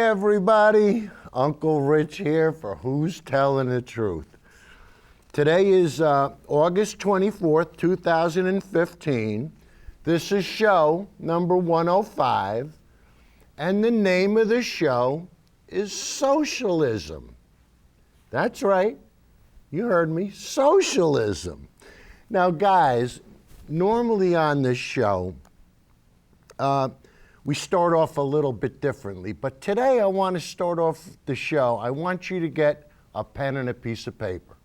everybody, Uncle Rich here for Who's Telling the Truth. Today is August 24th, 2015. This is show number 105, and the name of the show is Socialism. That's right, you heard me, Socialism. Now guys, normally on this show, we start off a little bit differently, but today I want to start off the show. I want you to get a pen and a piece of paper.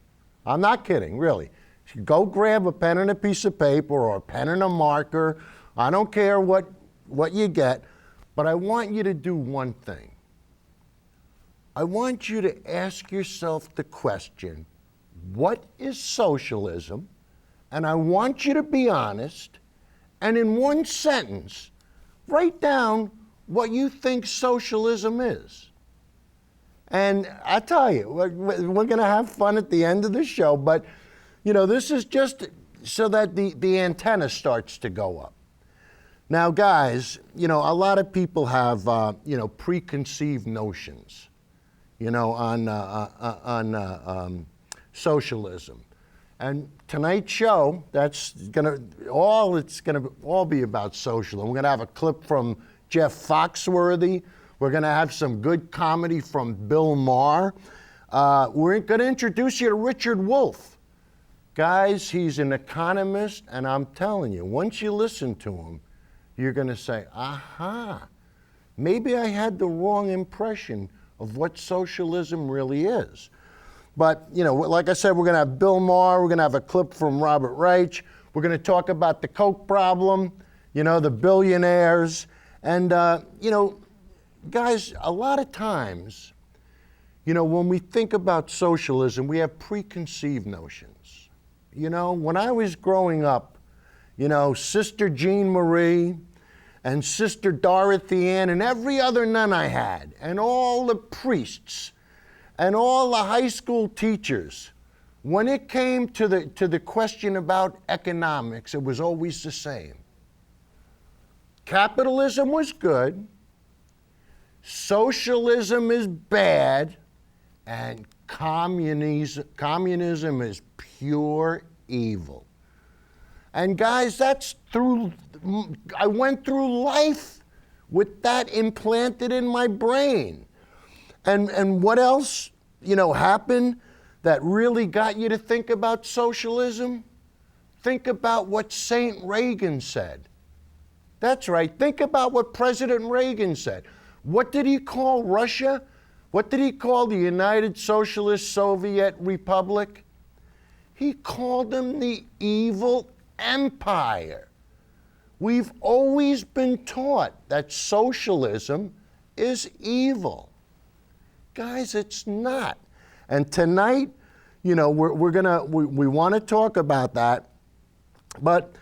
I'm not kidding, really. Go grab a pen and a piece of paper or a pen and a marker. I don't care what you get, but I want you to do one thing. I want you to ask yourself the question, what is socialism? And I want you to be honest, and in one sentence, write down what you think socialism is. And I tell you, we're going to have fun at the end of the show, but you know, this is just so that the antenna starts to go up. Now guys, you know, a lot of people have you know, preconceived notions, you know, on socialism. And tonight's show, it's gonna all be about socialism. We're gonna have a clip from Jeff Foxworthy. We're gonna have some good comedy from Bill Maher. We're gonna introduce you to Richard Wolff. Guys, he's an economist, and I'm telling you, once you listen to him, you're gonna say, aha, maybe I had the wrong impression of what socialism really is. But, you know, like I said, we're going to have Bill Maher, we're going to have a clip from Robert Reich, we're going to talk about the Coke problem, you know, the billionaires. And, you know, guys, a lot of times, you know, when we think about socialism, we have preconceived notions. You know, when I was growing up, you know, Sister Jean Marie and Sister Dorothy Ann and every other nun I had, and all the priests, and all the high school teachers, when it came to the question about economics, it was always the same. Capitalism was good, socialism is bad, and communism is pure evil. And guys, I went through life with that implanted in my brain. And what else, you know, happened that really got you to think about socialism? Think about what St. Reagan said. That's right, think about what President Reagan said. What did he call Russia? What did he call the United Socialist Soviet Republic? He called them the evil empire. We've always been taught that socialism is evil. Guys, it's not. And tonight, you know, we want to talk about that. But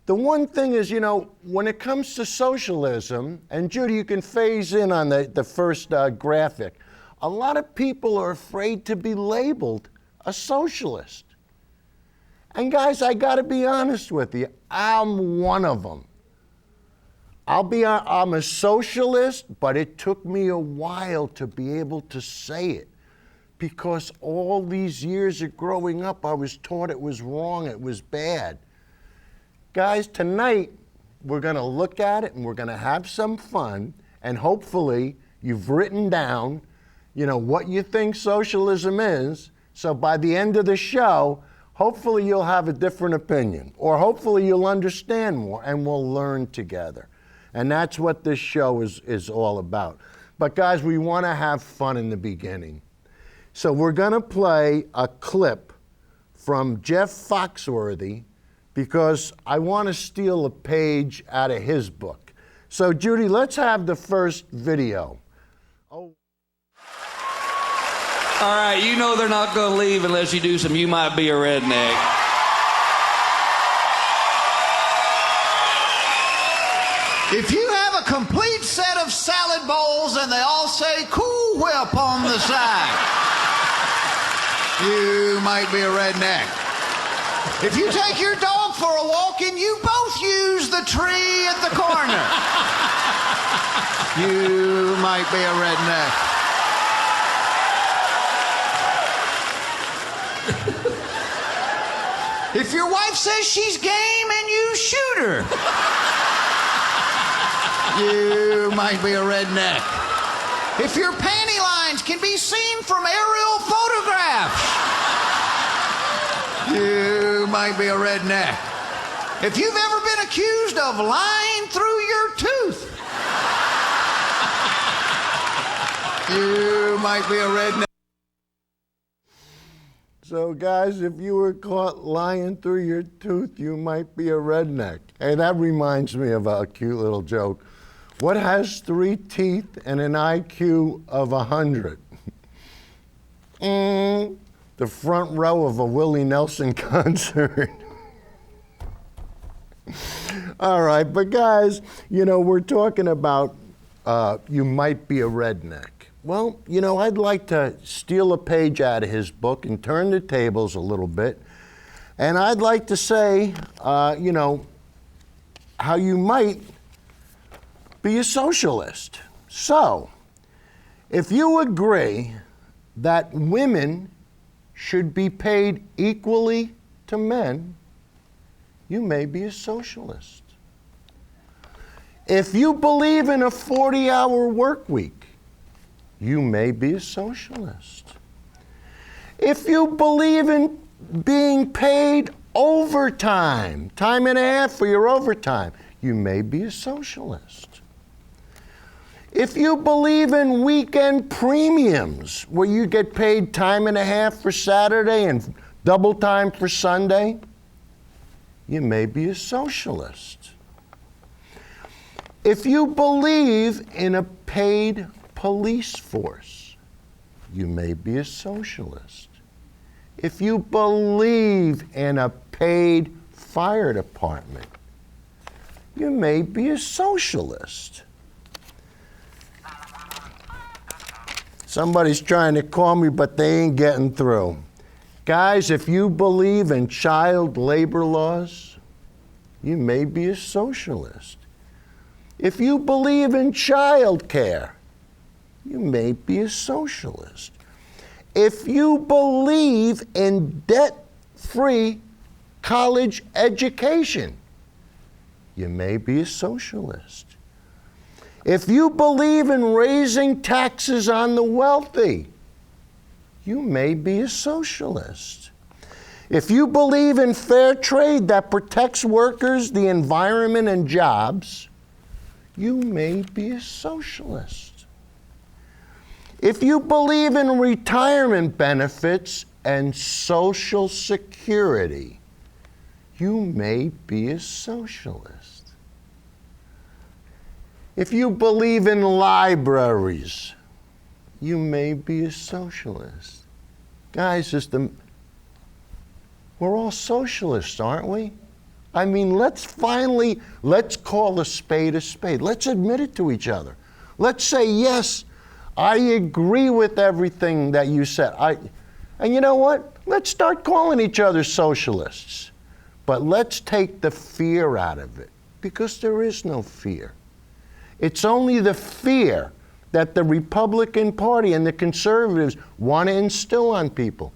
the one thing is, you know, when it comes to socialism, and Judy, you can phase in on the first graphic, a lot of people are afraid to be labeled a socialist. And guys, I got to be honest with you, I'm one of them. I'm a socialist, but it took me a while to be able to say it, because all these years of growing up, I was taught it was wrong, it was bad. Guys, tonight, we're gonna look at it and we're gonna have some fun, and hopefully you've written down, you know, what you think socialism is, so by the end of the show, hopefully you'll have a different opinion, or hopefully you'll understand more and we'll learn together. And that's what this show is all about. But guys, we want to have fun in the beginning. So we're going to play a clip from Jeff Foxworthy, because I want to steal a page out of his book. So Judy, let's have the first video. Oh. All right, you know they're not going to leave unless you do some You Might Be a Redneck. If you have a complete set of salad bowls and they all say Cool Whip on the side, you might be a redneck. If you take your dog for a walk and you both use the tree at the corner, you might be a redneck. If your wife says she's game and you shoot her, you might be a redneck. If your panty lines can be seen from aerial photographs, you might be a redneck. If you've ever been accused of lying through your tooth, you might be a redneck. So guys, if you were caught lying through your tooth, you might be a redneck. Hey, that reminds me of a cute little joke. What has 3 teeth and an IQ of 100? The front row of a Willie Nelson concert. All right, but guys, you know, we're talking about you might be a redneck. Well, you know, I'd like to steal a page out of his book and turn the tables a little bit. And I'd like to say, you know, how you might be a socialist. So, if you agree that women should be paid equally to men, you may be a socialist. If you believe in a 40-hour work week, you may be a socialist. If you believe in being paid overtime, time and a half for your overtime, you may be a socialist. If you believe in weekend premiums, where you get paid time and a half for Saturday and double time for Sunday, you may be a socialist. If you believe in a paid police force, you may be a socialist. If you believe in a paid fire department, you may be a socialist. Somebody's trying to call me, but they ain't getting through. Guys, if you believe in child labor laws, you may be a socialist. If you believe in child care, you may be a socialist. If you believe in debt-free college education, you may be a socialist. If you believe in raising taxes on the wealthy, you may be a socialist. If you believe in fair trade that protects workers, the environment, and jobs, you may be a socialist. If you believe in retirement benefits and Social Security, you may be a socialist. If you believe in libraries, you may be a socialist. Guys, we're all socialists, aren't we? I mean, let's call a spade a spade. Let's admit it to each other. Let's say, yes, I agree with everything that you said. And you know what? Let's start calling each other socialists. But let's take the fear out of it, because there is no fear. It's only the fear that the Republican Party and the conservatives want to instill on people.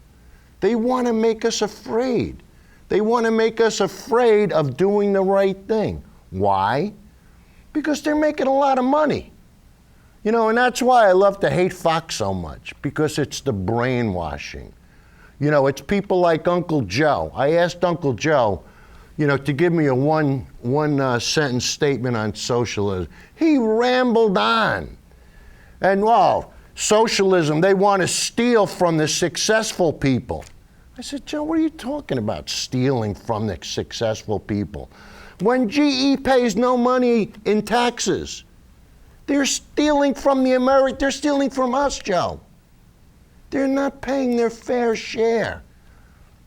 They want to make us afraid. They want to make us afraid of doing the right thing. Why? Because they're making a lot of money. You know, and that's why I love to hate Fox so much, because it's the brainwashing. You know, it's people like Uncle Joe. I asked Uncle Joe, you know, to give me a one sentence statement on socialism. He rambled on. And, well, socialism, they want to steal from the successful people. I said, Joe, what are you talking about, stealing from the successful people? When GE pays no money in taxes, they're stealing from they're stealing from us, Joe. They're not paying their fair share.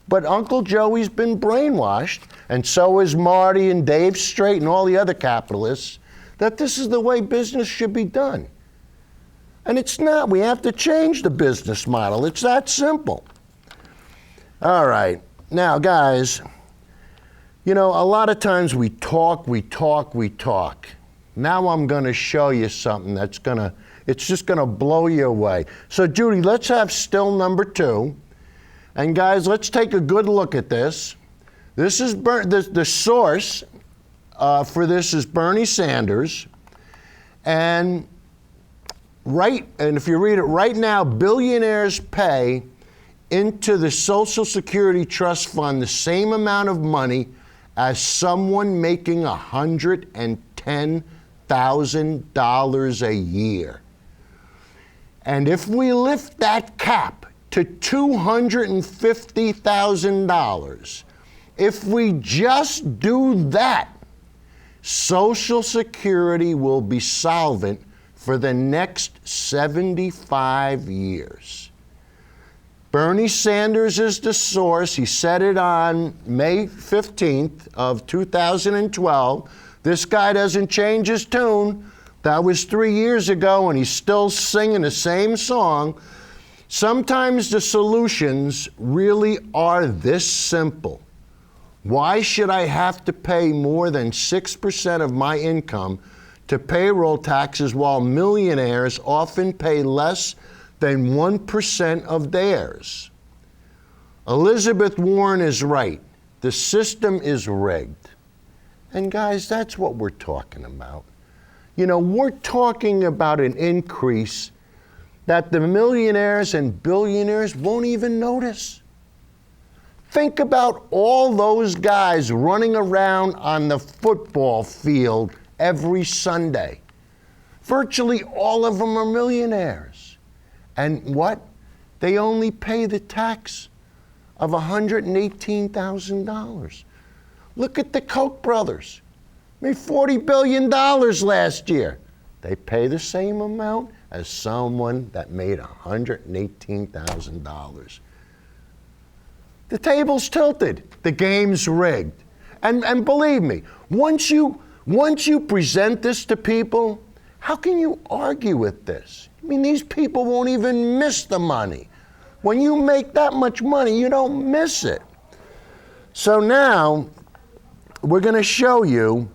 But Uncle Joey's been brainwashed, and so is Marty and Dave Straight and all the other capitalists, that this is the way business should be done. And it's not. We have to change the business model. It's that simple. All right. Now, guys, you know, a lot of times we talk. Now I'm going to show you something it's just going to blow you away. So Judy, let's have still number 2. And guys, let's take a good look at this. This is the source for this is Bernie Sanders. And if you read it right now, billionaires pay into the Social Security Trust Fund the same amount of money as someone making $110,000 a year. And if we lift that cap to $250,000, if we just do that, Social Security will be solvent for the next 75 years. Bernie Sanders is the source. He said it on May 15th of 2012. This guy doesn't change his tune. That was 3 years ago, and he's still singing the same song. Sometimes the solutions really are this simple. Why should I have to pay more than 6% of my income to payroll taxes while millionaires often pay less than 1% of theirs? Elizabeth Warren is right. The system is rigged. And guys, that's what we're talking about. You know, we're talking about an increase that the millionaires and billionaires won't even notice. Think about all those guys running around on the football field every Sunday. Virtually all of them are millionaires. And what? They only pay the tax of $118,000. Look at the Koch brothers. Made $40 billion last year. They pay the same amount as someone that made $118,000. The table's tilted. The game's rigged. And believe me, once you present this to people, how can you argue with this? I mean, these people won't even miss the money. When you make that much money, you don't miss it. So now, we're going to show you,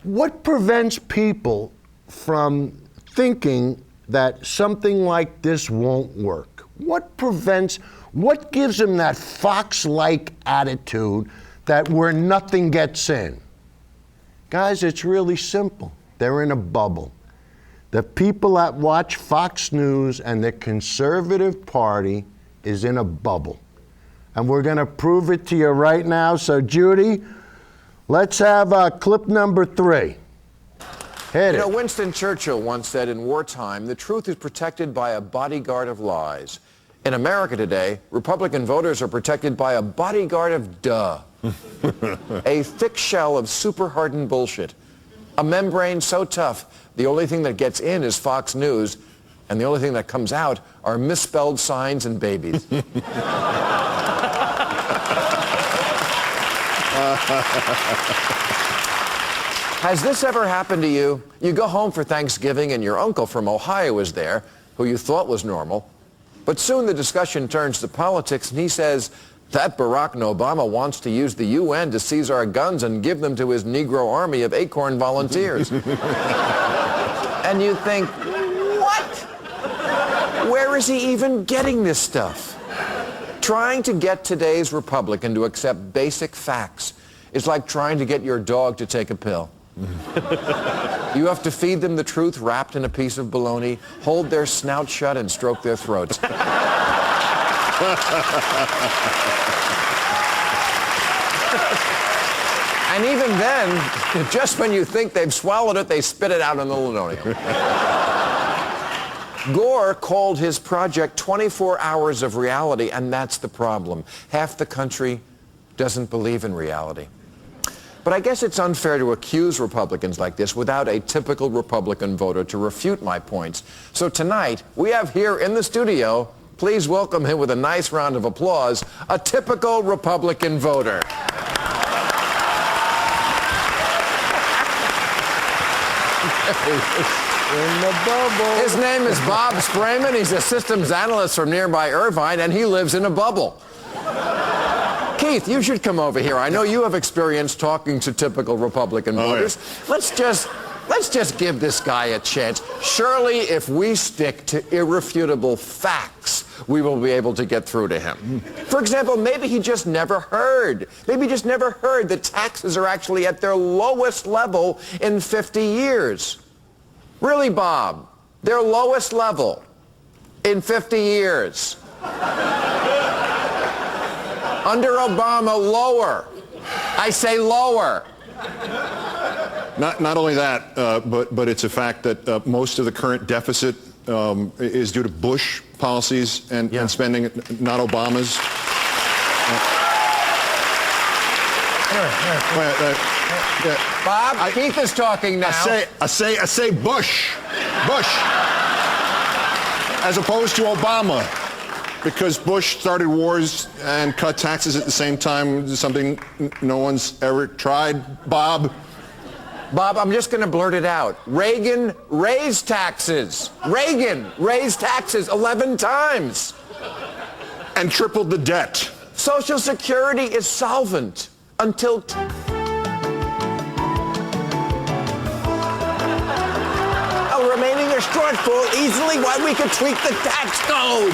what prevents people from thinking that something like this won't work? What gives them that fox-like attitude that where nothing gets in? Guys, it's really simple. They're in a bubble. The people that watch Fox News and the Conservative Party is in a bubble. And we're going to prove it to you right now. So, Judy, let's have clip number 3. Hit it. Winston Churchill once said, in wartime, the truth is protected by a bodyguard of lies. In America today, Republican voters are protected by a bodyguard of duh. A thick shell of super-hardened bullshit. A membrane so tough, the only thing that gets in is Fox News, and the only thing that comes out are misspelled signs and babies. Has this ever happened to you? You go home for Thanksgiving and your uncle from Ohio is there, who you thought was normal. But soon the discussion turns to politics and he says, that Barack Obama wants to use the UN to seize our guns and give them to his Negro army of acorn volunteers. And you think, what? Where is he even getting this stuff? Trying to get today's Republican to accept basic facts is like trying to get your dog to take a pill. You have to feed them the truth wrapped in a piece of bologna, hold their snout shut, and stroke their throats. And even then, just when you think they've swallowed it, they spit it out in the linoleum. Gore called his project 24 hours of reality, and that's the problem. Half the country doesn't believe in reality. But I guess it's unfair to accuse Republicans like this without a typical Republican voter to refute my points. So tonight, we have here in the studio, please welcome him with a nice round of applause, a typical Republican voter. In the bubble. His name is Bob Sprayman. He's a systems analyst from nearby Irvine, and he lives in a bubble. Keep Keith, you should come over here. I know you have experience talking to typical Republican voters. Yeah. Let's just give this guy a chance. Surely, if we stick to irrefutable facts, we will be able to get through to him. For example, maybe he just never heard. Maybe he just never heard that taxes are actually at their lowest level in 50 years. Really, Bob? Their lowest level in 50 years. Under Obama, lower. I say lower. Not only that, but it's a fact that most of the current deficit is due to Bush policies and spending, not Obama's. Bob, Keith is talking now. I say Bush, as opposed to Obama, because Bush started wars and cut taxes at the same time. Something no one's ever tried. Bob, I'm just going to blurt it out. Reagan raised taxes. Reagan raised taxes 11 times. and tripled the debt. Social Security is solvent until... remaining a shortfall easily while we could tweak the tax code.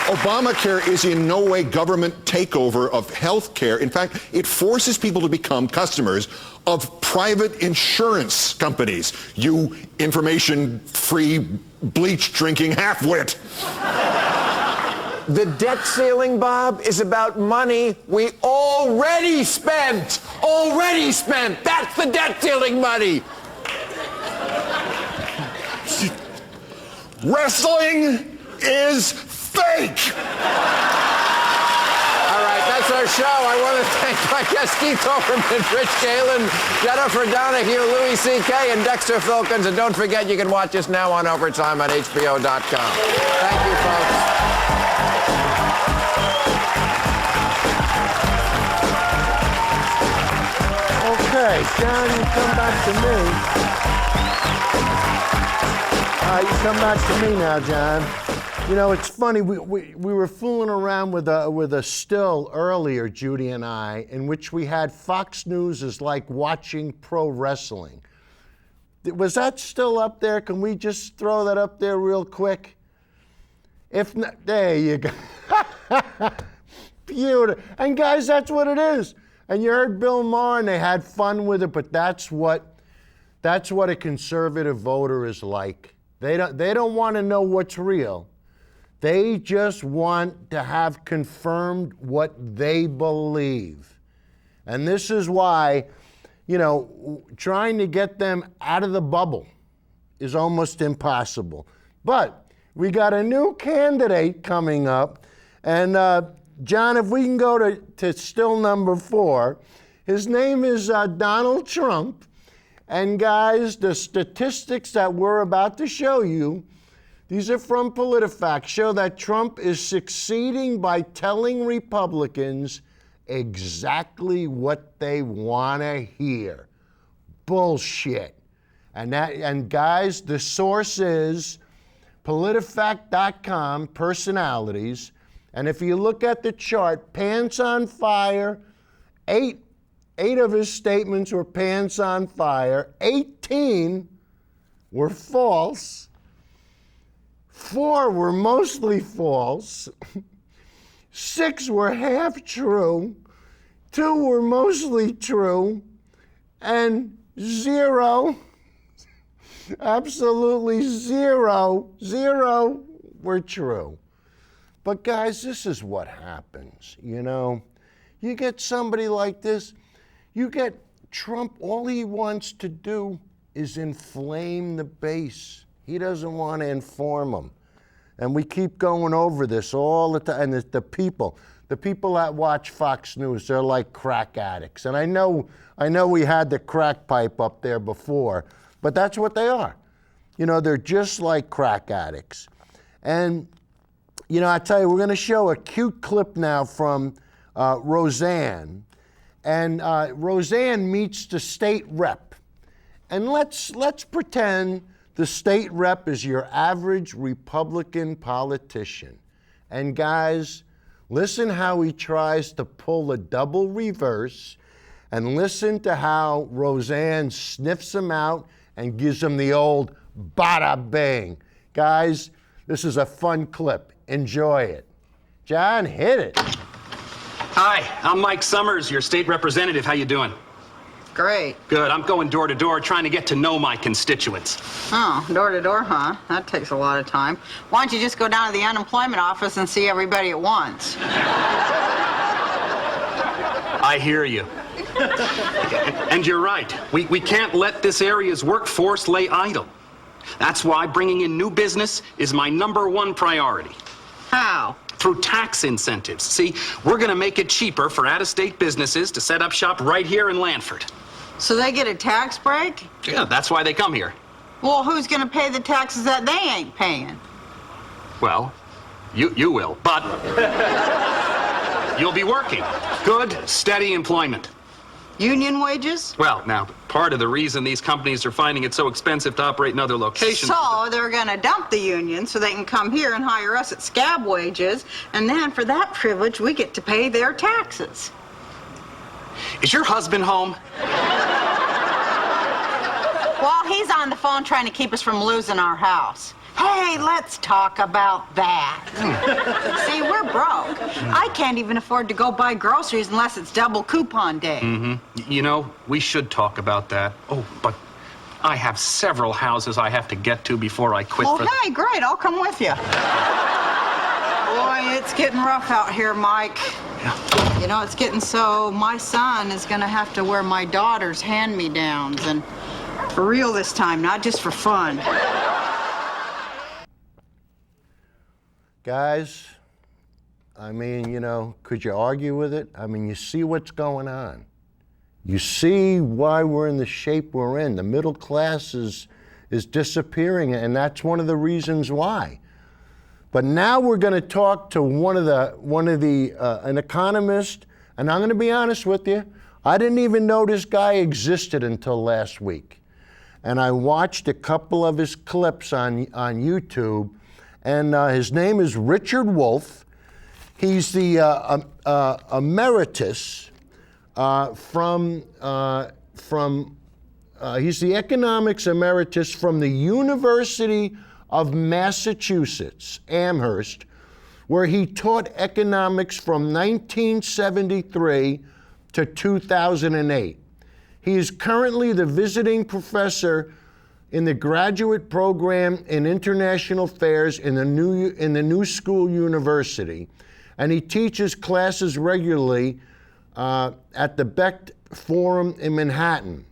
Obamacare is in no way government takeover of health care. In fact, it forces people to become customers of private insurance companies. You information-free, bleach-drinking half-wit. The debt ceiling, Bob, is about money we already spent. Already spent. That's the debt ceiling money. Wrestling is fake. All right, that's our show. I want to thank my guests, Keith Olbermann, Rich Galen, Jennifer Donahue, Louis C.K., and Dexter Filkins. And don't forget, you can watch us now on Overtime on HBO.com. Thank you, folks. Okay, John, you come back to me. You come back to me now, John. You know, it's funny, we were fooling around with a still earlier, Judy and I, in which we had Fox News is like watching pro wrestling. Was that still up there? Can we just throw that up there real quick? If not, there you go. Beautiful. And guys, that's what it is. And you heard Bill Maher, and they had fun with it, but that's what a conservative voter is like. They don't want to know what's real. They just want to have confirmed what they believe. And this is why, you know, trying to get them out of the bubble is almost impossible. But we got a new candidate coming up, and John, if we can go to still number 4, his name is Donald Trump. And guys, the statistics that we're about to show you, these are from PolitiFact, show that Trump is succeeding by telling Republicans exactly what they want to hear. Bullshit. And guys, the source is PolitiFact.com, personalities. And if you look at the chart, pants on fire, 8 of his statements were pants on fire, 18 were false, 4 were mostly false, 6 were half true, 2 were mostly true, and 0, absolutely 0 were true. But guys, this is what happens, you know. You get somebody like this, you get Trump, all he wants to do is inflame the base. He doesn't want to inform them. And we keep going over this all the time. And the people that watch Fox News, they're like crack addicts. And I know we had the crack pipe up there before, but that's what they are. You know, they're just like crack addicts. And, you know, I tell you, we're going to show a cute clip now from Roseanne. And Roseanne meets the state rep. And let's pretend The state rep is your average Republican politician. And guys, listen how he tries to pull a double reverse, and listen to how Roseanne sniffs him out and gives him the old bada bang. Guys, this is a fun clip. Enjoy it. John, hit it. Hi, I'm Mike Summers, your state representative. How you doing? Great. Good. I'm going door to door trying to get to know my constituents. Oh, door to door, huh? That takes a lot of time. Why don't you just go down to the unemployment office and see everybody at once? I hear you. And you're right. We can't let this area's workforce lay idle. That's why bringing in new business is my #1 priority. How? Through tax incentives. See, we're going to make it cheaper for out-of-state businesses to set up shop right here in Lanford. So they get a tax break? Yeah, that's why they come here. Well, who's going to pay the taxes that they ain't paying? Well, you will, but you'll be working. Good, steady employment. Union wages? Well, now, part of the reason these companies are finding it so expensive to operate in other locations... So they're going to dump the union so they can come here and hire us at scab wages, and then for that privilege, we get to pay their taxes. Is your husband home? Well, he's on the phone trying to keep us from losing our house. Hey, let's talk about that. See, we're broke. I can't even afford to go buy groceries unless it's double coupon day. Mm-hmm. You know, we should talk about that. Oh, but I have several houses I have to get to before I quit. Well, hey, great. I'll come with you. Boy, it's getting rough out here, Mike. Yeah. You know, it's getting so my son is going to have to wear my daughter's hand-me-downs, and for real this time, not just for fun. Guys, I mean, you know, could you argue with it? I mean, you see what's going on. You see why we're in the shape we're in. The middle class is disappearing, and that's one of the reasons why. But now we're going to talk to an economist, and I'm going to be honest with you, I didn't even know this guy existed until last week. And I watched a couple of his clips on YouTube, and his name is Richard Wolff. He's the emeritus he's the economics emeritus from the University of Massachusetts, Amherst, where he taught economics from 1973 to 2008. He is currently the visiting professor in the graduate program in international affairs in the New School University, and he teaches classes regularly at the Beck Forum in Manhattan.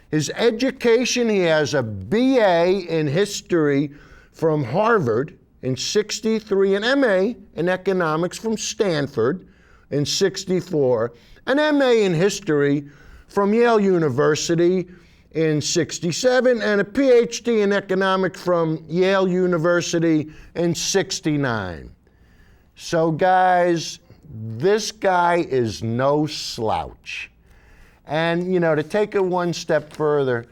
His education, he has a BA in history from Harvard in '63, an MA in economics from Stanford in '64, an MA in history from Yale University in '67, and a PhD in economics from Yale University in '69. So guys, this guy is no slouch. And you know, to take it one step further,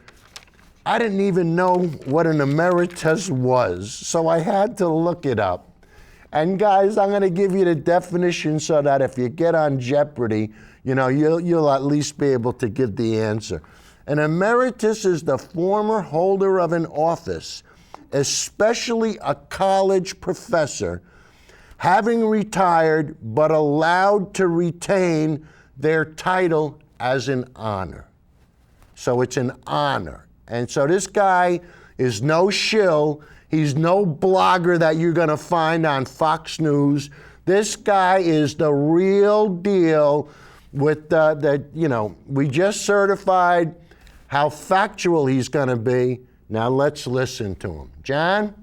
I didn't even know what an emeritus was, so I had to look it up. And guys, I'm gonna give you the definition so that if you get on Jeopardy, you know, you'll at least be able to give the answer. An emeritus is the former holder of an office, especially a college professor, having retired but allowed to retain their title as an honor. So it's an honor. And so this guy is no shill. He's no blogger that you're going to find on Fox News. This guy is the real deal with you know, we just certified how factual he's going to be. Now let's listen to him. John?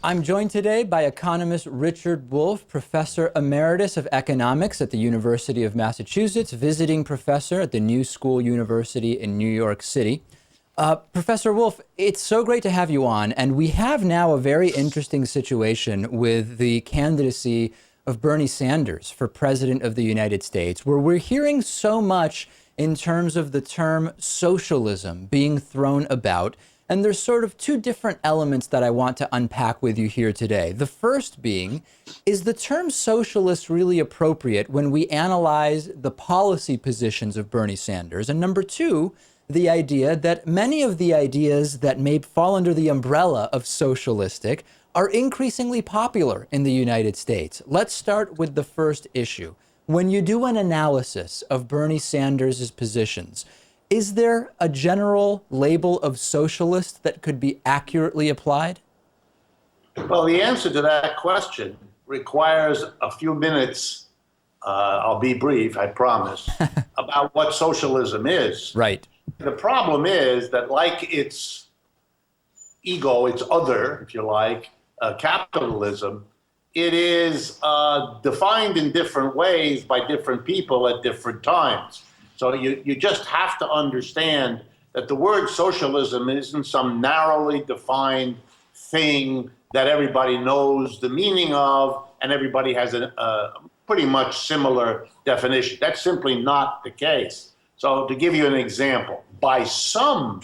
I'm joined today by economist Richard Wolff, Professor Emeritus of Economics at the University of Massachusetts, visiting professor at the New School University in New York City. Professor Wolff, it's so great to have you on, and we have now a very interesting situation with the candidacy of Bernie Sanders for President of the United States, where we're hearing so much in terms of the term socialism being thrown about. And there's sort of two different elements that I want to unpack with you here today. The first being, is the term socialist really appropriate when we analyze the policy positions of Bernie Sanders? And number two, the idea that many of the ideas that may fall under the umbrella of socialistic are increasingly popular in the United States. Let's start with the first issue. When you do an analysis of Bernie Sanders' positions, is there a general label of socialist that could be accurately applied? Well, the answer to that question requires a few minutes, I'll be brief, I promise, about what socialism is. Right. The problem is that, like its ego, its other, if you like, capitalism, it is defined in different ways by different people at different times. So you just have to understand that the word socialism isn't some narrowly defined thing that everybody knows the meaning of and everybody has a pretty much similar definition. That's simply not the case. So to give you an example, by some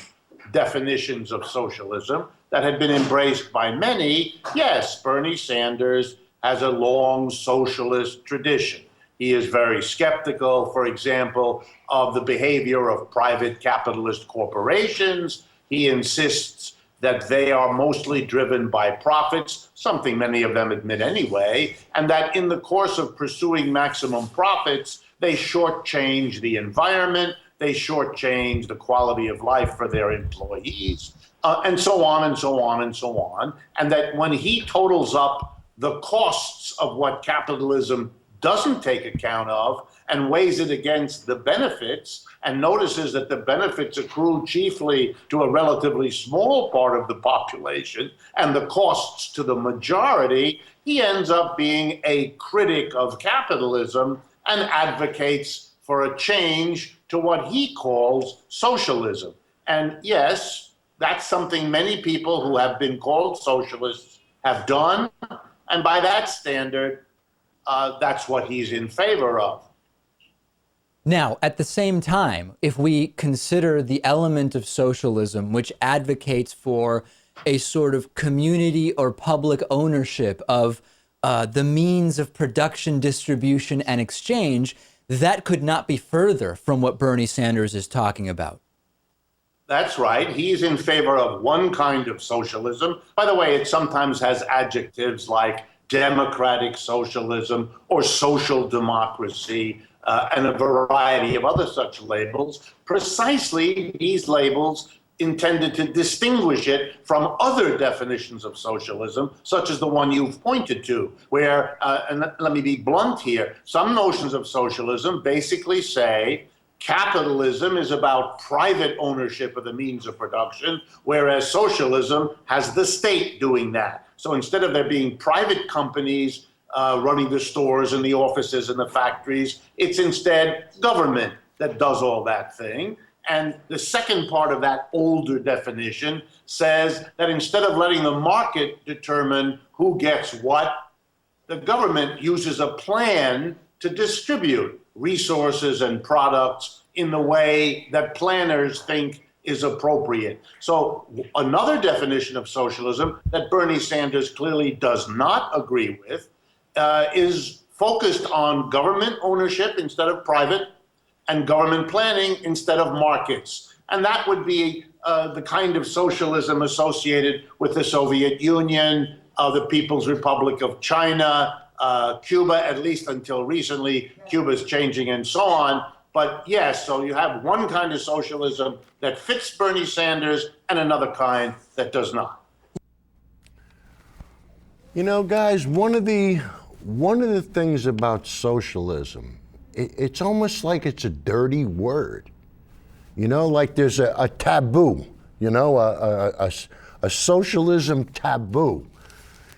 definitions of socialism that had been embraced by many, yes, Bernie Sanders has a long socialist tradition. He is very skeptical, for example, of the behavior of private capitalist corporations. He insists that they are mostly driven by profits, something many of them admit anyway, and that in the course of pursuing maximum profits, they shortchange the environment, they shortchange the quality of life for their employees, and so on and so on and so on. And that when he totals up the costs of what capitalism doesn't take account of and weighs it against the benefits and notices that the benefits accrue chiefly to a relatively small part of the population and the costs to the majority, he ends up being a critic of capitalism and advocates for a change to what he calls socialism. And yes, that's something many people who have been called socialists have done. And by that standard, that's what he's in favor of. Now, at the same time, if we consider the element of socialism which advocates for a sort of community or public ownership of the means of production, distribution, and exchange, that could not be further from what Bernie Sanders is talking about. That's right. He's in favor of one kind of socialism. By the way, it sometimes has adjectives like democratic socialism or social democracy and a variety of other such labels. Precisely these labels intended to distinguish it from other definitions of socialism, such as the one you've pointed to, where, and let me be blunt here, some notions of socialism basically say capitalism is about private ownership of the means of production, whereas socialism has the state doing that. So instead of there being private companies running the stores and the offices and the factories, it's instead government that does all that thing. And the second part of that older definition says that instead of letting the market determine who gets what, the government uses a plan to distribute resources and products in the way that planners think is appropriate. So another definition of socialism that Bernie Sanders clearly does not agree with is focused on government ownership instead of private and government planning instead of markets. And that would be the kind of socialism associated with the Soviet Union, the People's Republic of China, Cuba, at least until recently. Cuba's changing and so on. But yes, so you have one kind of socialism that fits Bernie Sanders and another kind that does not. You know, guys, one of the things about socialism, it's almost like it's a dirty word. You know, like there's a taboo, you know, a socialism taboo,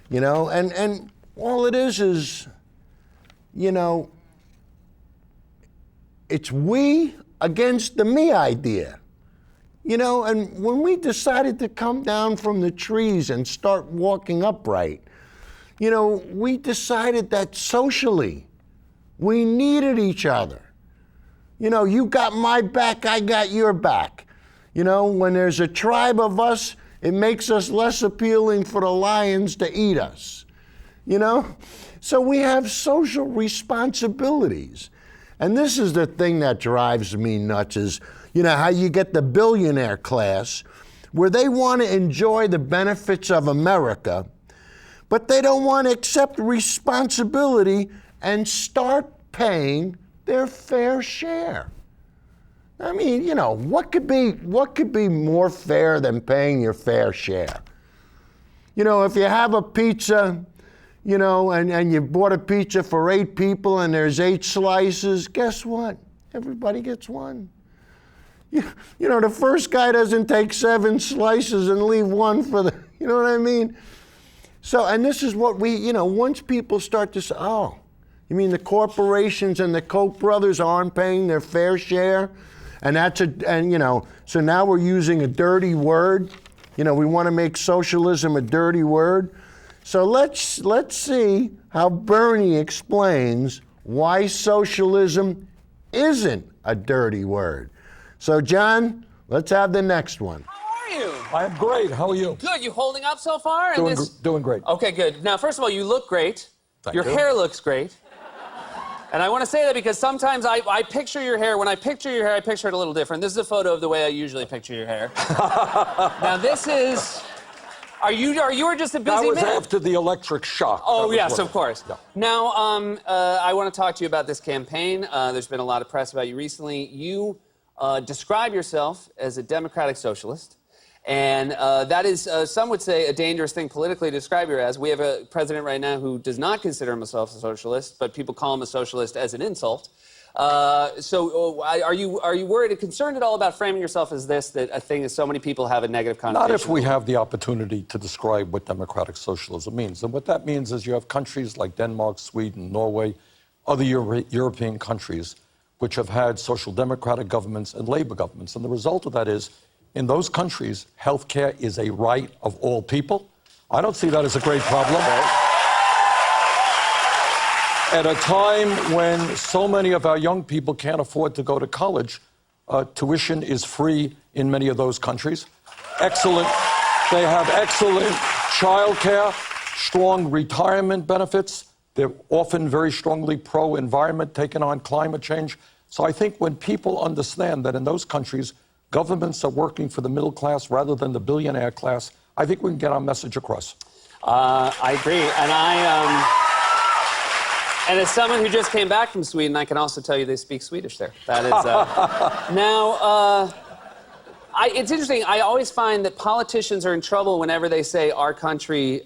you know, and all it is, you know, it's we against the me idea. You know, and when we decided to come down from the trees and start walking upright, you know, we decided that socially we needed each other. You know, you got my back, I got your back. You know, when there's a tribe of us, it makes us less appealing for the lions to eat us. You know? So we have social responsibilities. And this is the thing that drives me nuts is, you know, how you get the billionaire class where they want to enjoy the benefits of America, but they don't want to accept responsibility and start paying their fair share. I mean, you know, what could be more fair than paying your fair share? You know, if you have a pizza, you know, and you bought a pizza for 8 people and there's 8 slices, guess what? Everybody gets one. You know, the first guy doesn't take 7 slices and leave 1 for the, you know what I mean? So, and this is what we, you know, once people start to say, oh, you mean the corporations and the Koch brothers aren't paying their fair share? And and you know, so now we're using a dirty word. You know, we want to make socialism a dirty word. So let's see how Bernie explains why socialism isn't a dirty word. So John, let's have the next one. How are you? I'm great. How are you? Good. You holding up so far? Doing great. Okay, good. Now, first of all, you look great. Thank Your you. hair looks great. And I want to say that because sometimes I picture your hair. When I picture your hair, I picture it a little different. This is a photo of the way I usually picture your hair. Now, this is... Are you just a busy man? That was after the electric shock. Oh, yes, of course. Yeah. Now, I want to talk to you about this campaign. There's been a lot of press about you recently. You describe yourself as a democratic socialist. And that is, some would say, a dangerous thing politically to describe you as. We have a president right now who does not consider himself a socialist, but people call him a socialist as an insult. So are you worried and concerned at all about framing yourself as this, that a thing that so many people have a negative connotation? Not if we have the opportunity to describe what democratic socialism means. And what that means is you have countries like Denmark, Sweden, Norway, other European countries which have had social democratic governments and labor governments. And the result of that is, in those countries, health care is a right of all people. I don't see that as a great problem. At a time when so many of our young people can't afford to go to college, tuition is free in many of those countries. Excellent. They have excellent child care, strong retirement benefits. They're often very strongly pro-environment, taking on climate change. So I think when people understand that in those countries, governments are working for the middle class rather than the billionaire class, I think we can get our message across. I agree. And as someone who just came back from Sweden, I can also tell you they speak Swedish there. That is... Now, it's interesting. I always find that politicians are in trouble whenever they say our country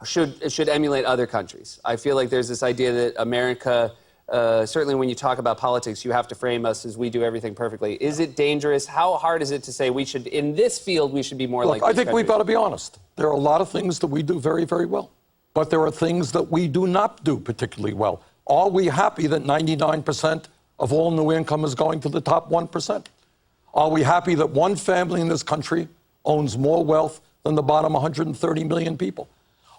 should emulate other countries. I feel like there's this idea that America... certainly when you talk about politics, you have to frame us as we do everything perfectly. Is it dangerous? How hard is it to say we should, in this field, we should be more like these I think we've countries? got to be honest. There are a lot of things that we do very, very well. But there are things that we do not do particularly well. Are we happy that 99% of all new income is going to the top 1%? Are we happy that one family in this country owns more wealth than the bottom 130 million people?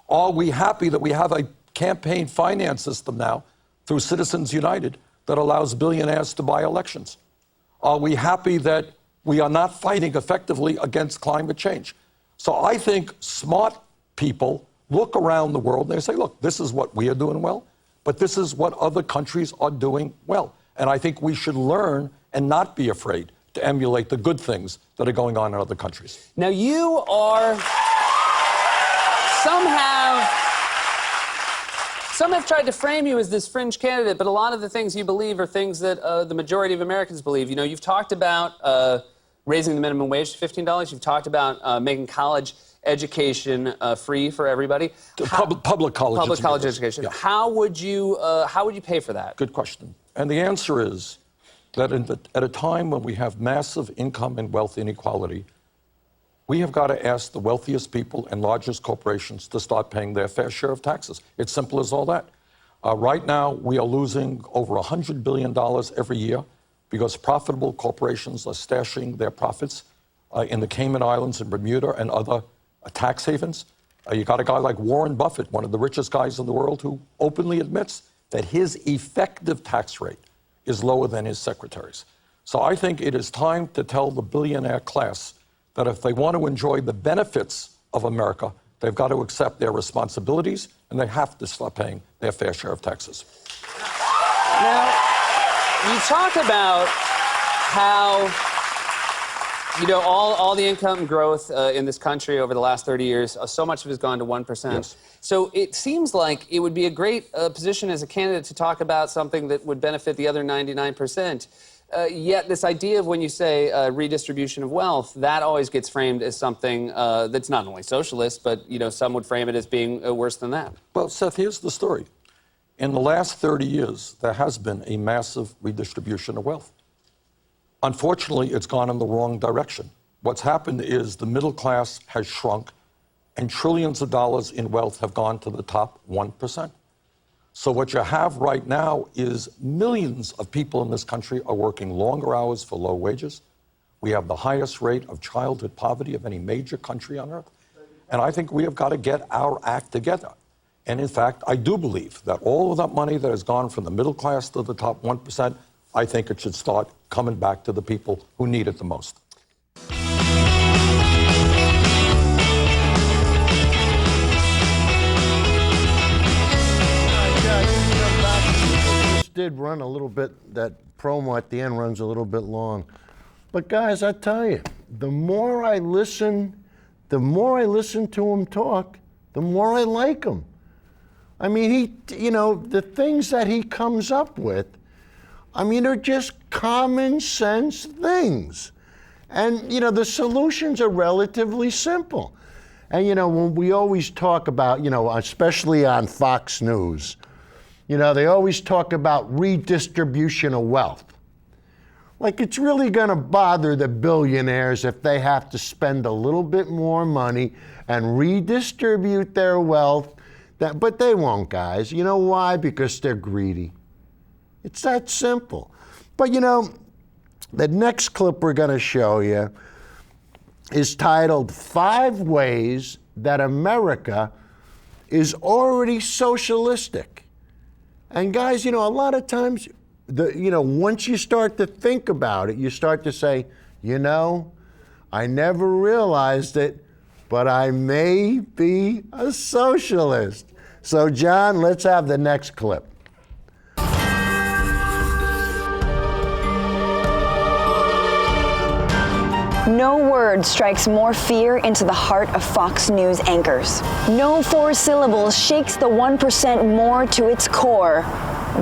Are we happy that we have a campaign finance system now through Citizens United that allows billionaires to buy elections? Are we happy that we are not fighting effectively against climate change? So I think smart people look around the world and they say, look, this is what we are doing well, but this is what other countries are doing well. And I think we should learn and not be afraid to emulate the good things that are going on in other countries. Now, you are... Some have tried to frame you as this fringe candidate, but a lot of the things you believe are things that the majority of Americans believe. You know, you've talked about raising the minimum wage to $15. You've talked about making college education free for everybody. Public college education. Yeah. How would you pay for that? Good question. And the answer is that at a time when we have massive income and wealth inequality, we have got to ask the wealthiest people and largest corporations to start paying their fair share of taxes. It's simple as all that. Right now, we are losing over $100 billion every year because profitable corporations are stashing their profits in the Cayman Islands and Bermuda and other tax havens. You got a guy like Warren Buffett, one of the richest guys in the world, who openly admits that his effective tax rate is lower than his secretary's. So I think it is time to tell the billionaire class that if they want to enjoy the benefits of America, they've got to accept their responsibilities and they have to start paying their fair share of taxes. Now, you talk about how, you know, all the income growth in this country over the last 30 years, so much of it has gone to 1%. Yes. So it seems like it would be a great position as a candidate to talk about something that would benefit the other 99%. Yet this idea of when you say redistribution of wealth, that always gets framed as something that's not only socialist, but, you know, some would frame it as being worse than that. Well, Seth, here's the story. In the last 30 years, there has been a massive redistribution of wealth. Unfortunately, it's gone in the wrong direction. What's happened is the middle class has shrunk and trillions of dollars in wealth have gone to the top 1%. So what you have right now is millions of people in this country are working longer hours for low wages. We have the highest rate of childhood poverty of any major country on earth. And I think we have got to get our act together. And in fact, I do believe that all of that money that has gone from the middle class to the top 1%, I think it should start coming back to the people who need it the most. Did run a little bit, that promo at the end runs a little bit long. But guys, I tell you, the more I listen to him talk, the more I like him. I mean, he, you know, the things that he comes up with, I mean, they're just common sense things. And, you know, the solutions are relatively simple. And, you know, when we always talk about, you know, especially on Fox News, you know, they always talk about redistribution of wealth. Like, it's really going to bother the billionaires if they have to spend a little bit more money and redistribute their wealth. But they won't, guys. You know why? Because they're greedy. It's that simple. But, you know, the next clip we're going to show you is titled 5 Ways That America is Already Socialistic. And guys, you know, a lot of times, you know, once you start to think about it, you start to say, you know, I never realized it, but I may be a socialist. So, John, let's have the next clip. No word strikes more fear into the heart of Fox News anchors. No 4 syllables shakes the 1% more to its core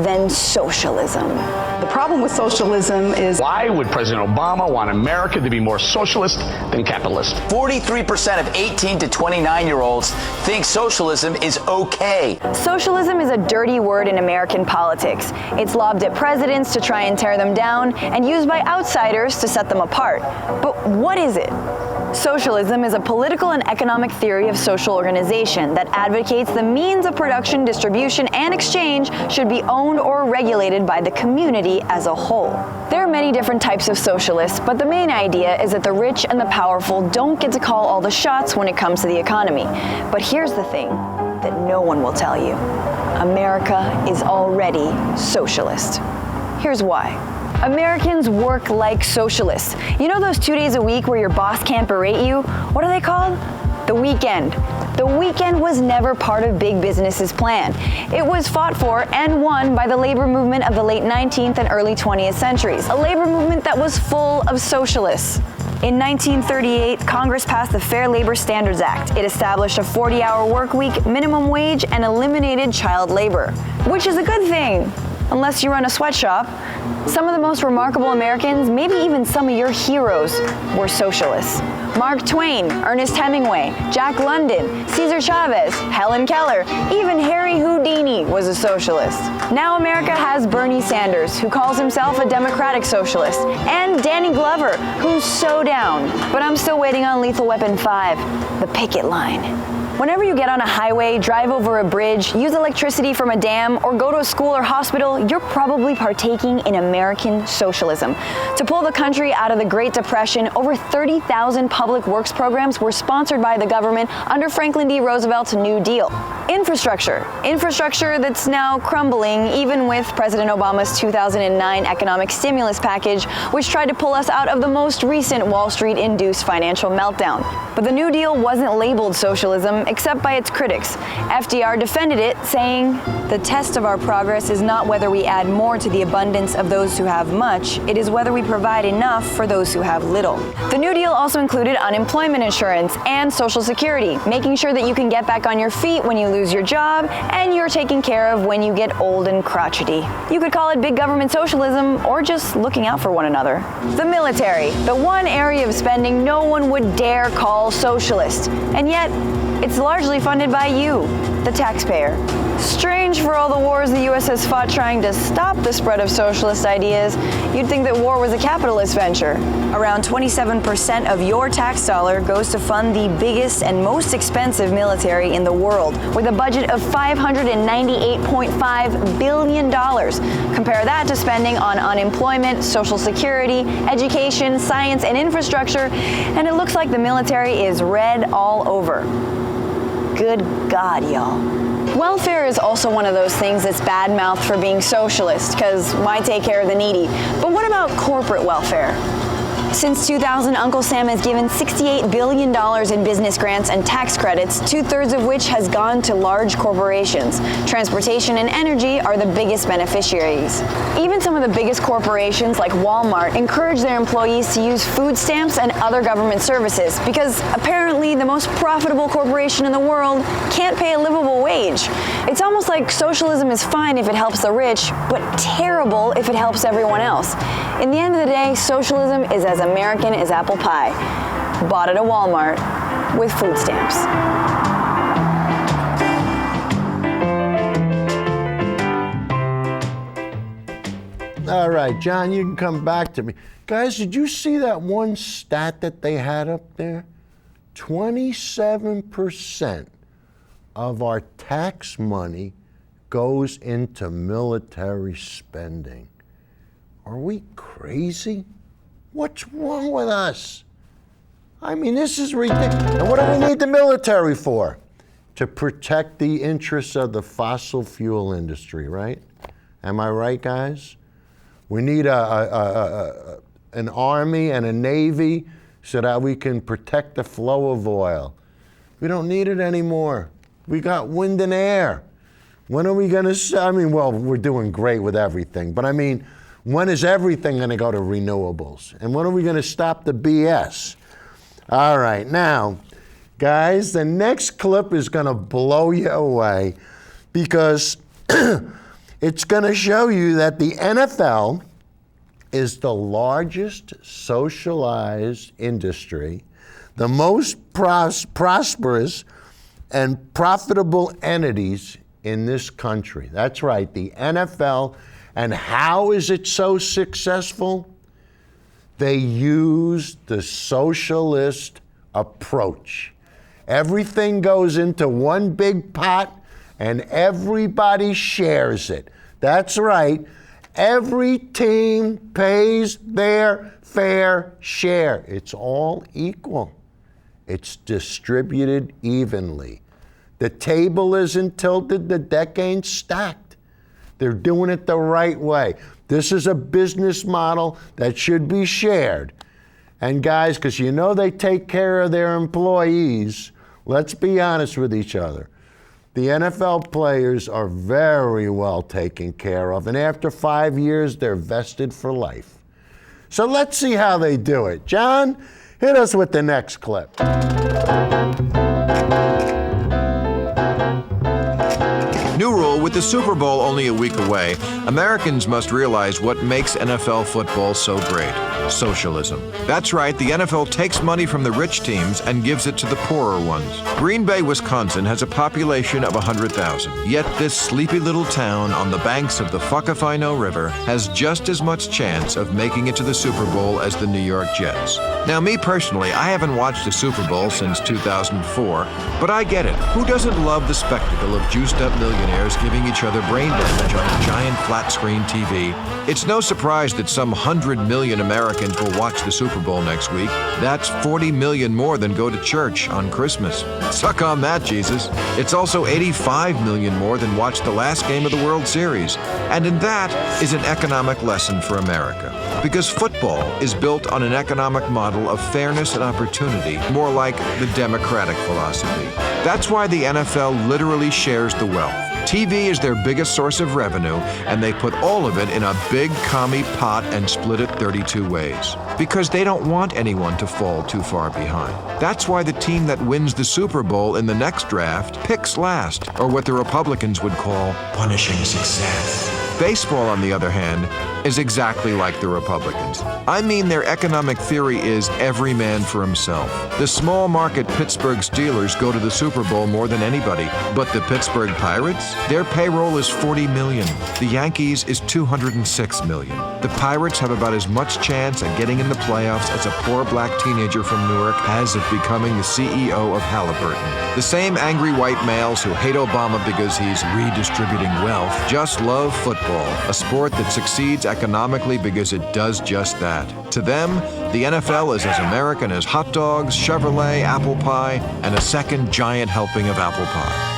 than socialism. The problem with socialism is, why would President Obama want America to be more socialist than capitalist? 43% of 18 to 29-year-olds think socialism is okay. Socialism is a dirty word in American politics. It's lobbed at presidents to try and tear them down and used by outsiders to set them apart. But what is it? Socialism is a political and economic theory of social organization that advocates the means of production, distribution, and exchange should be owned or regulated by the community as a whole. There are many different types of socialists, but the main idea is that the rich and the powerful don't get to call all the shots when it comes to the economy. But here's the thing that no one will tell you. America is already socialist. Here's why. Americans work like socialists. You know those 2 days a week where your boss can't berate you? What are they called? The weekend. The weekend was never part of big business's plan. It was fought for and won by the labor movement of the late 19th and early 20th centuries, a labor movement that was full of socialists. In 1938, Congress passed the Fair Labor Standards Act. It established a 40-hour work week, minimum wage, and eliminated child labor, which is a good thing, unless you run a sweatshop. Some of the most remarkable Americans, maybe even some of your heroes, were socialists. Mark Twain, Ernest Hemingway, Jack London, Cesar Chavez, Helen Keller, even Harry Houdini was a socialist. Now America has Bernie Sanders, who calls himself a democratic socialist, and Danny Glover, who's so down. But I'm still waiting on Lethal Weapon 5, the picket line. Whenever you get on a highway, drive over a bridge, use electricity from a dam, or go to a school or hospital, you're probably partaking in American socialism. To pull the country out of the Great Depression, over 30,000 public works programs were sponsored by the government under Franklin D. Roosevelt's New Deal. Infrastructure. Infrastructure that's now crumbling, even with President Obama's 2009 economic stimulus package, which tried to pull us out of the most recent Wall Street-induced financial meltdown. But the New Deal wasn't labeled socialism, except by its critics. FDR defended it, saying, "The test of our progress is not whether we add more to the abundance of those who have much, it is whether we provide enough for those who have little." The New Deal also included unemployment insurance and Social Security, making sure that you can get back on your feet when you lose your job and you're taken care of when you get old and crotchety. You could call it big government socialism or just looking out for one another. The military, the one area of spending no one would dare call socialist, and yet it's largely funded by you, the taxpayer. Strange for all the wars the U.S. has fought trying to stop the spread of socialist ideas, you'd think that war was a capitalist venture. Around 27% of your tax dollar goes to fund the biggest and most expensive military in the world, with a budget of $598.5 billion. Compare that to spending on unemployment, Social Security, education, science, and infrastructure, and it looks like the military is red all over. Good God, y'all. Welfare is also one of those things that's bad-mouthed for being socialist, because why take care of the needy? But what about corporate welfare? Since 2000, Uncle Sam has given $68 billion in business grants and tax credits, 2/3 of which has gone to large corporations. Transportation and energy are the biggest beneficiaries. Even some of the biggest corporations, like Walmart, encourage their employees to use food stamps and other government services, because apparently the most profitable corporation in the world can't pay a livable wage. It's almost like socialism is fine if it helps the rich, but terrible if it helps everyone else. In the end of the day, socialism is as American as apple pie, bought at a Walmart with food stamps. All right, John, you can come back to me. Guys, did you see that one stat that they had up there? 27% of our tax money goes into military spending. Are we crazy? What's wrong with us? I mean, this is ridiculous. And what do we need the military for? To protect the interests of the fossil fuel industry, right? Am I right, guys? We need an army and a navy so that we can protect the flow of oil. We don't need it anymore. We got wind and air. When are we going to, I mean, well, we're doing great with everything, but I mean, when is everything going to go to renewables? And when are we going to stop the BS? All right, now, guys, the next clip is going to blow you away because it's going to show you that the NFL is the largest socialized industry, the most prosperous and profitable entities in this country. That's right, the NFL. And how is it so successful? They use the socialist approach. Everything goes into one big pot and everybody shares it. That's right. Every team pays their fair share. It's all equal. It's distributed evenly. The table isn't tilted, the deck ain't stacked. They're doing it the right way. This is a business model that should be shared. And guys, because you know they take care of their employees, let's be honest with each other. The NFL players are very well taken care of, and after 5 years, they're vested for life. So let's see how they do it. John, hit us with the next clip. New rule, with the Super Bowl only a week away, Americans must realize what makes NFL football so great. Socialism. That's right, the NFL takes money from the rich teams and gives it to the poorer ones. Green Bay, Wisconsin has a population of 100,000. Yet this sleepy little town on the banks of the Fuckifino River has just as much chance of making it to the Super Bowl as the New York Jets. Now, me personally, I haven't watched a Super Bowl since 2004, but I get it. Who doesn't love the spectacle of juiced-up millionaires giving giving each other brain damage on a giant flat-screen TV. It's no surprise that some 100 million Americans will watch the Super Bowl next week. That's 40 million more than go to church on Christmas. Suck on that, Jesus. It's also 85 million more than watch the last game of the World Series. And in that is an economic lesson for America. Because football is built on an economic model of fairness and opportunity, more like the democratic philosophy. That's why the NFL literally shares the wealth. TV is their biggest source of revenue, and they put all of it in a big commie pot and split it 32 ways. Because they don't want anyone to fall too far behind. That's why the team that wins the Super Bowl in the next draft picks last, or what the Republicans would call punishing success. Baseball, on the other hand, is exactly like the Republicans. I mean, their economic theory is every man for himself. The small market Pittsburgh Steelers go to the Super Bowl more than anybody, but the Pittsburgh Pirates, their payroll is 40 million. The Yankees is 206 million. The Pirates have about as much chance at getting in the playoffs as a poor black teenager from Newark has of becoming the CEO of Halliburton. The same angry white males who hate Obama because he's redistributing wealth just love football, a sport that succeeds economically because it does just that. To them, the NFL is as American as hot dogs, Chevrolet, apple pie, and a second giant helping of apple pie.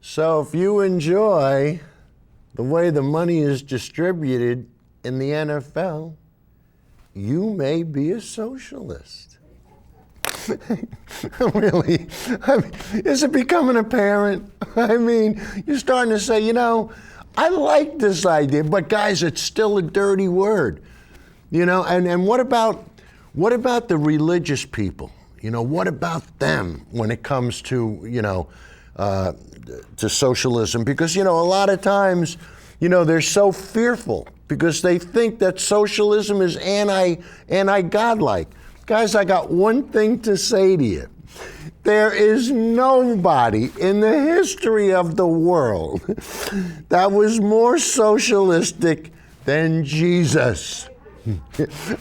So if you enjoy the way the money is distributed in the NFL, you may be a socialist. Really? I mean, is it becoming apparent? I mean, you're starting to say, you know, I like this idea, but guys, it's still a dirty word. You know, and what about the religious people? You know, what about them when it comes to, you know, to socialism? Because, you know, a lot of times, you know, they're so fearful because they think that socialism is anti-godlike. Guys, I got one thing to say to you. There is nobody in the history of the world that was more socialistic than Jesus.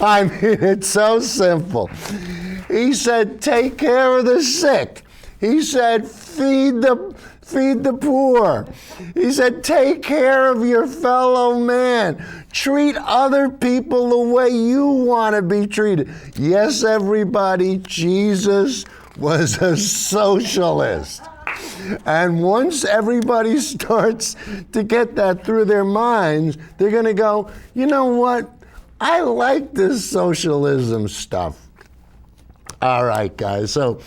I mean, it's so simple. He said, take care of the sick. He said, feed the poor. He said, take care of your fellow man. Treat other people the way you want to be treated. Yes, everybody, Jesus was a socialist. And once everybody starts to get that through their minds, they're going to go, you know what? I like this socialism stuff. All right, guys. So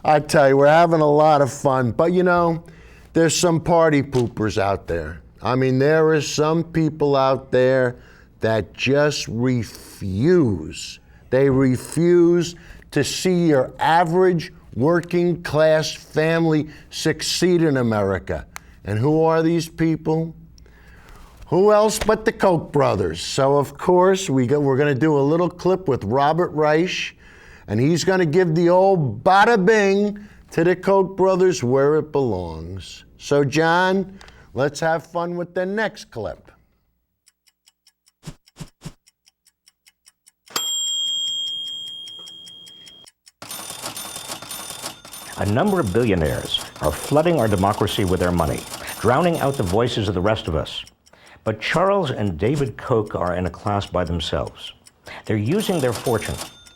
I tell you, we're having a lot of fun. But, you know, there's some party poopers out there. I mean, there are some people out there that just refuse. They refuse to see your average working class family succeed in America. And who are these people? Who else but the Koch brothers? So, of course, we're going to do a little clip with Robert Reich, and he's going to give the old bada bing to the Koch brothers where it belongs. So, John, let's have fun with the next clip. A number of billionaires are flooding our democracy with their money, drowning out the voices of the rest of us. But Charles and David Koch are in a class by themselves. They're using their fortune,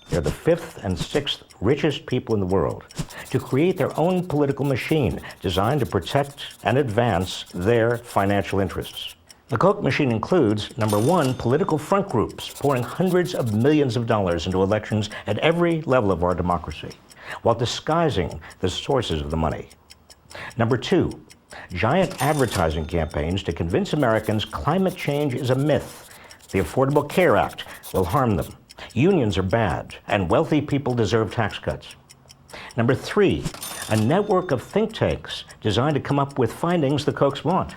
they're the fifth and sixth richest people in the world, to create their own political machine designed to protect and advance their financial interests. The Koch machine includes, number one, political front groups pouring hundreds of millions of dollars into elections at every level of our democracy, while disguising the sources of the money. Number two, giant advertising campaigns to convince Americans climate change is a myth. The Affordable Care Act will harm them. Unions are bad, and wealthy people deserve tax cuts. Number three, a network of think tanks designed to come up with findings the Kochs want.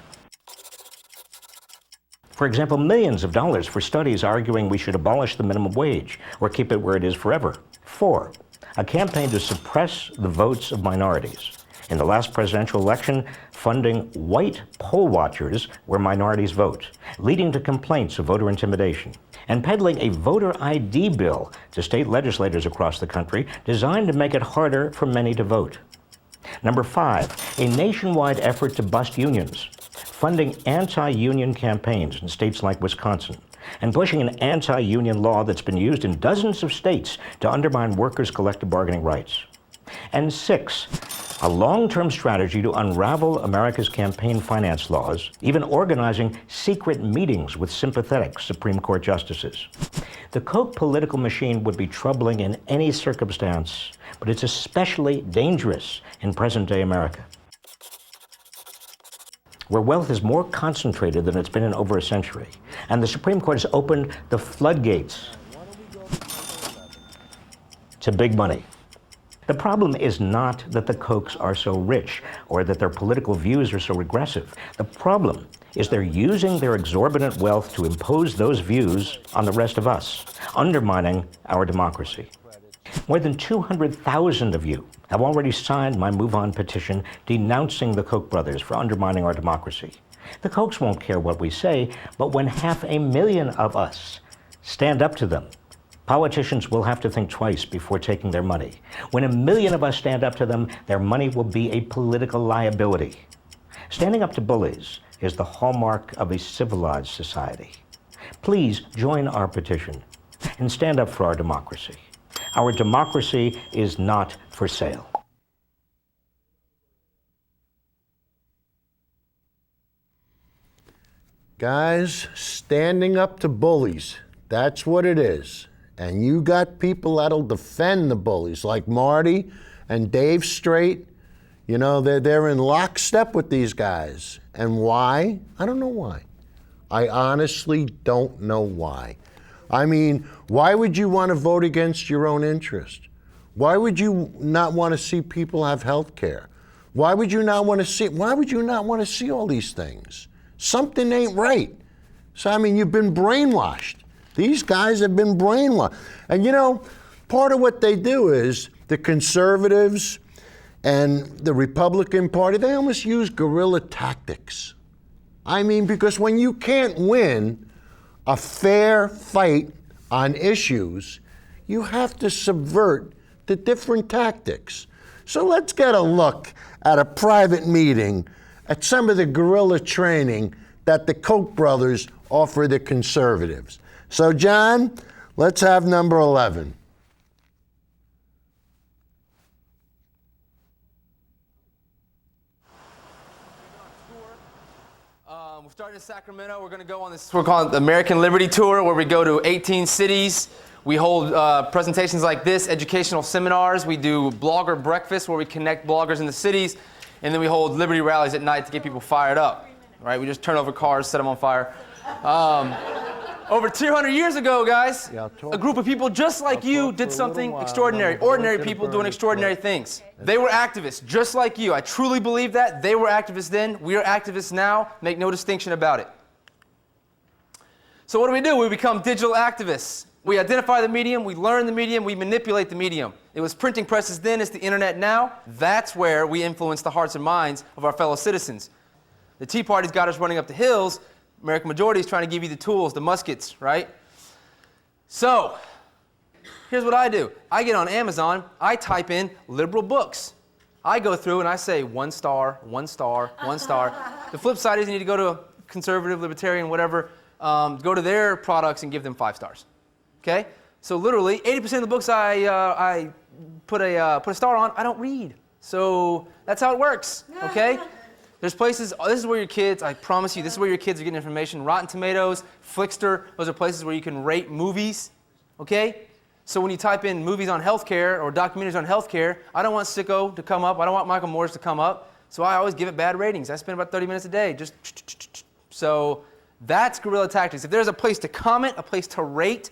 For example, millions of dollars for studies arguing we should abolish the minimum wage or keep it where it is forever. Four, a campaign to suppress the votes of minorities. In the last presidential election, funding white poll watchers where minorities vote, leading to complaints of voter intimidation. and peddling a voter ID bill to state legislators across the country designed to make it harder for many to vote. Number 5, a nationwide effort to bust unions, funding anti-union campaigns in states like Wisconsin, and pushing an anti-union law that's been used in dozens of states to undermine workers' collective bargaining rights. And 6, a long-term strategy to unravel America's campaign finance laws, even organizing secret meetings with sympathetic Supreme Court justices. The Koch political machine would be troubling in any circumstance, but it's especially dangerous in present-day America, where wealth is more concentrated than it's been in over a century, and the Supreme Court has opened the floodgates to big money. The problem is not that the Kochs are so rich or that their political views are so regressive. The problem is they're using their exorbitant wealth to impose those views on the rest of us, undermining our democracy. More than 200,000 of you have already signed my Move On petition denouncing the Koch brothers for undermining our democracy. The Kochs won't care what we say, but when 500,000 of us stand up to them, politicians will have to think twice before taking their money. When 1 million of us stand up to them, their money will be a political liability. Standing up to bullies is the hallmark of a civilized society. Please join our petition and stand up for our democracy. Our democracy is not for sale. Guys, standing up to bullies, that's what it is. And you got people that'll defend the bullies, like Marty and Dave Straight. You know, they're in lockstep with these guys. And why? I don't know why. I honestly don't know why. I mean, why would you want to vote against your own interest? Why would you not want to see people have health care? Why would you not want to see all these things? Something ain't right. So, I mean, you've been brainwashed. These guys have been brainwashed. And you know, part of what they do is the conservatives and the Republican Party, they almost use guerrilla tactics. I mean, because when you can't win a fair fight on issues, you have to subvert the different tactics. So let's get a look at a private meeting at some of the guerrilla training that the Koch brothers offer the conservatives. So, John, let's have number 11. We're starting in Sacramento. We're going to go on this, we're calling it the American Liberty Tour, where we go to 18 cities. We hold presentations like this, educational seminars. We do blogger breakfast, where we connect bloggers in the cities. And then we hold Liberty rallies at night to get people fired up. Right? We just turn over cars, set them on fire. Over 200 years ago, guys, a group of people just like you did something extraordinary. Ordinary people doing extraordinary things. They were activists just like you. I truly believe that. They were activists then. We are activists now. Make no distinction about it. So what do? We become digital activists. We identify the medium, we learn the medium, we manipulate the medium. It was printing presses then, it's the internet now. That's where we influence the hearts and minds of our fellow citizens. The Tea Party's got us running up the hills. American majority is trying to give you the tools, the muskets, right? So, here's what I do. I get on Amazon, I type in liberal books. I go through and I say 1 star, 1 star, 1 star. The flip side is you need to go to a conservative, libertarian, whatever, go to their products and give them 5 stars. Okay? So literally, 80% of the books I put a star on, I don't read. So that's how it works, okay? There's places, this is where your kids, I promise you, this is where your kids are getting information. Rotten Tomatoes, Flickster, those are places where you can rate movies, okay? So when you type in movies on healthcare or documentaries on healthcare, I don't want Sicko to come up, I don't want Michael Moore's to come up, so I always give it bad ratings. I spend about 30 minutes a day, so that's guerrilla tactics. If there's a place to comment, a place to rate,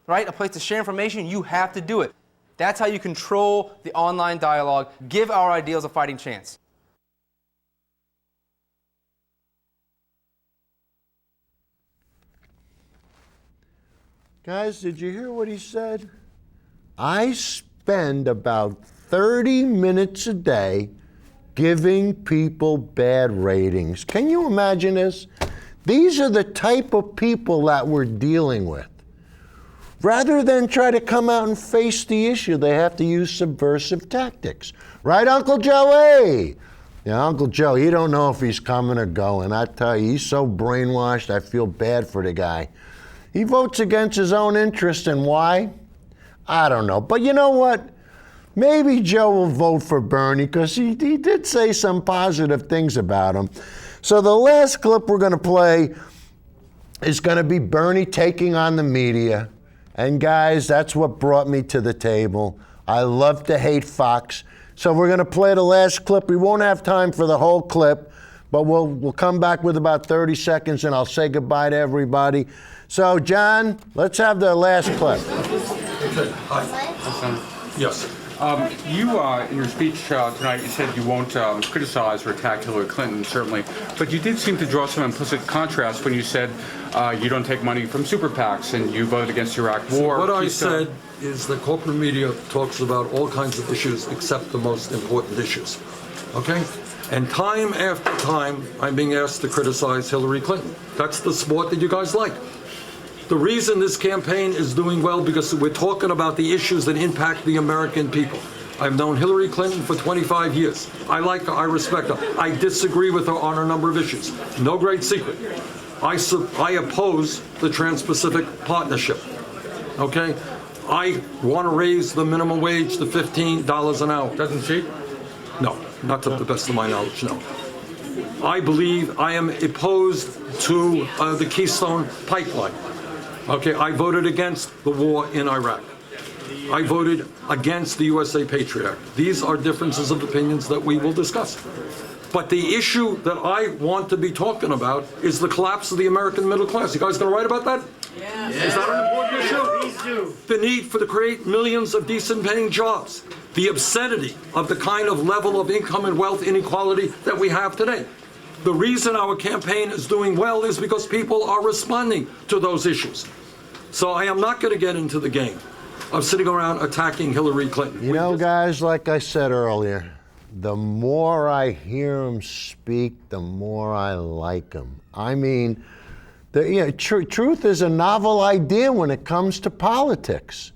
right, a place to share information, you have to do it. That's how you control the online dialogue, give our ideals a fighting chance. Guys, did you hear what he said? I spend about 30 minutes a day giving people bad ratings. Can you imagine this? These are the type of people that we're dealing with. Rather than try to come out and face the issue, they have to use subversive tactics. Right, Uncle Joey? Yeah, Uncle Joe, he don't know if he's coming or going. I tell you, he's so brainwashed, I feel bad for the guy. He votes against his own interest, and why? I don't know. But you know what? Maybe Joe will vote for Bernie because he did say some positive things about him. So the last clip we're going to play is going to be Bernie taking on the media. And guys, that's what brought me to the table. I love to hate Fox. So we're going to play the last clip. We won't have time for the whole clip, but we'll come back with about 30 seconds and I'll say goodbye to everybody. So, John, let's have the last clip. Okay. Hi. Yes. You, in your speech tonight, you said you won't criticize or attack Hillary Clinton, certainly, but you did seem to draw some implicit contrast when you said you don't take money from super PACs and you voted against the Iraq War. What I said is that corporate media talks about all kinds of issues except the most important issues, okay? And time after time, I'm being asked to criticize Hillary Clinton. That's the sport that you guys like. The reason this campaign is doing well because we're talking about the issues that impact the American people. I've known Hillary Clinton for 25 years. I like her, I respect her. I disagree with her on a number of issues. No great secret. I oppose the Trans-Pacific Partnership, okay? I want to raise the minimum wage to $15 an hour. Doesn't she? No, not to the best of my knowledge, no. I believe I am opposed to the Keystone Pipeline. Okay, I voted against the war in Iraq. I voted against the USA Patriot Act. These are differences of opinions that we will discuss. But the issue that I want to be talking about is the collapse of the American middle class. You guys going to write about that? Yeah. Is that an important issue? Please do. The need to create millions of decent paying jobs. The obscenity of the kind of level of income and wealth inequality that we have today. The reason our campaign is doing well is because people are responding to those issues. So I am not going to get into the game of sitting around attacking Hillary Clinton. You know, guys, like I said earlier, the more I hear him speak, the more I like him. I mean, truth is a novel idea when it comes to politics.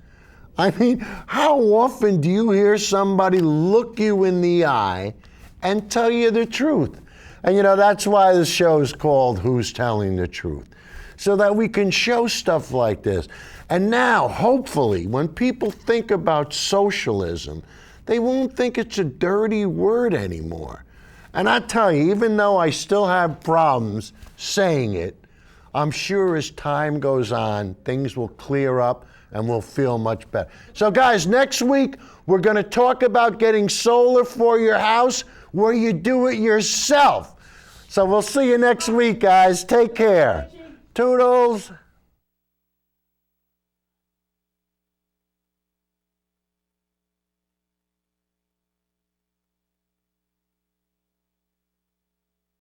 I mean, how often do you hear somebody look you in the eye and tell you the truth? And you know, that's why the show is called Who's Telling the Truth, so that we can show stuff like this. And now, hopefully, when people think about socialism, they won't think it's a dirty word anymore. And I tell you, even though I still have problems saying it, I'm sure as time goes on, things will clear up and we'll feel much better. So guys, next week, we're gonna talk about getting solar for your house where you do it yourself. So we'll see you next week, guys. Take care. Toodles.